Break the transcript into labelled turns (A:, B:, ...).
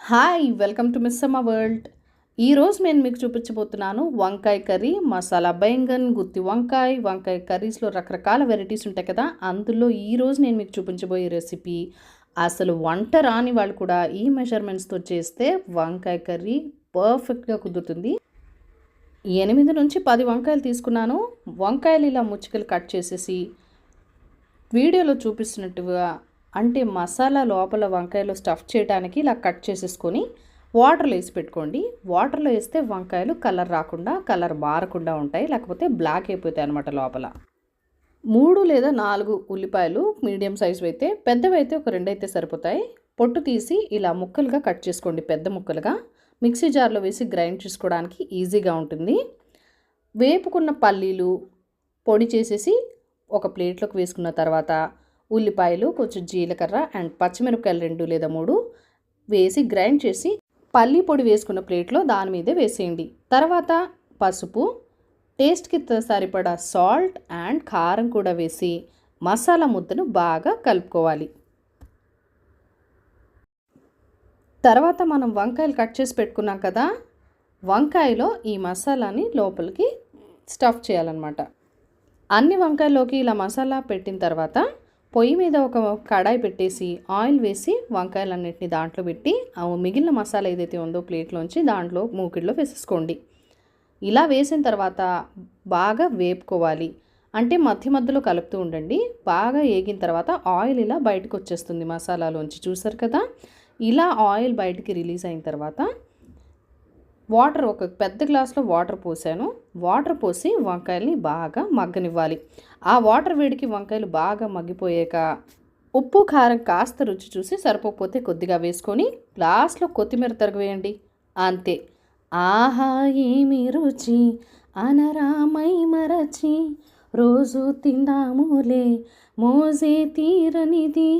A: Hi welcome to miss అమ్మ world. ఈరోజు నేను మీకు చూపించబోతున్నాను వంకాయ కర్రీ, మసాలా బైంగన్, గుత్తి వంకాయ, వంకాయ కర్రీస్లో రకరకాల వెరైటీస్ ఉంటాయి కదా. అందులో ఈరోజు నేను మీకు చూపించబోయే రెసిపీ అసలు వంట రాని వాళ్ళు కూడా ఈ మెజర్మెంట్స్తో చేస్తే వంకాయ కర్రీ పర్ఫెక్ట్గా కుదురుతుంది. 8 నుంచి 10 వంకాయలు తీసుకున్నాను. వంకాయలు ఇలా ముచ్చికలు కట్ చేసేసి వీడియోలో చూపిస్తున్నట్టుగా అంటే మసాలా లోపల వంకాయలు స్టఫ్ చేయడానికి ఇలా కట్ చేసేసుకొని వాటర్లో వేసి పెట్టుకోండి. వాటర్లో వేస్తే వంకాయలు కలర్ రాకుండా, కలర్ మారకుండా ఉంటాయి, లేకపోతే బ్లాక్ అయిపోతాయి అన్నమాట లోపల. 3 లేదా 4 ఉల్లిపాయలు మీడియం సైజు అయితే, పెద్దవి అయితే ఒక 2 అయితే సరిపోతాయి. పొట్టు తీసి ఇలా ముక్కలుగా కట్ చేసుకోండి, పెద్ద ముక్కలుగా. మిక్సీ జార్లో వేసి గ్రైండ్ చేసుకోవడానికి ఈజీగా ఉంటుంది. వేపుకున్న పల్లీలు పొడి చేసేసి ఒక ప్లేట్లోకి వేసుకున్న తర్వాత ఉల్లిపాయలు, కొంచెం జీలకర్ర అండ్ పచ్చిమిరపకాయలు 2 లేదా 3 వేసి గ్రైండ్ చేసి పల్లి పొడి వేసుకున్న ప్లేట్లో దాని మీదే వేసేయండి. తర్వాత పసుపు, టేస్ట్కి సరిపడా సాల్ట్ అండ్ కారం కూడా వేసి మసాలా ముద్దను బాగా కలుపుకోవాలి. తర్వాత మనం వంకాయలు కట్ చేసి పెట్టుకున్నాం కదా, వంకాయలో ఈ మసాలాని లోపలికి స్టఫ్ చేయాలన్నమాట. అన్ని వంకాయల్లోకి ఇలా మసాలా పెట్టిన తర్వాత పొయ్యి మీద ఒక కడాయి పెట్టేసి ఆయిల్ వేసి వంకాయలన్నిటిని దాంట్లో పెట్టి మిగిలిన మసాలా ఏదైతే ఉందో ప్లేట్లోంచి దాంట్లో మూకిడిలో వేసేసుకోండి. ఇలా వేసిన తర్వాత బాగా వేపుకోవాలి. అంటే మధ్య మధ్యలో కలుపుతూ ఉండండి. బాగా వేగిన తర్వాత ఆయిల్ ఇలా బయటకు వచ్చేస్తుంది మసాలాలోంచి, చూసారు కదా. ఇలా ఆయిల్ బయటికి రిలీజ్ అయిన తర్వాత వాటర్, ఒక పెద్ద గ్లాస్లో వాటర్ పోసాను. వాటర్ పోసి వంకాయల్ని బాగా మగ్గనివ్వాలి. ఆ వాటర్ వేడికి వంకాయలు బాగా మగ్గిపోయాక ఉప్పు కారం కాస్త రుచి చూసి సరిపోకపోతే కొద్దిగా వేసుకొని లాస్ట్లో కొత్తిమీర తరుగు వేయండి. అంతే. ఆహా ఏమి రుచి అనరామై మరచి రోజు తిందాములే మోజే తీరనిది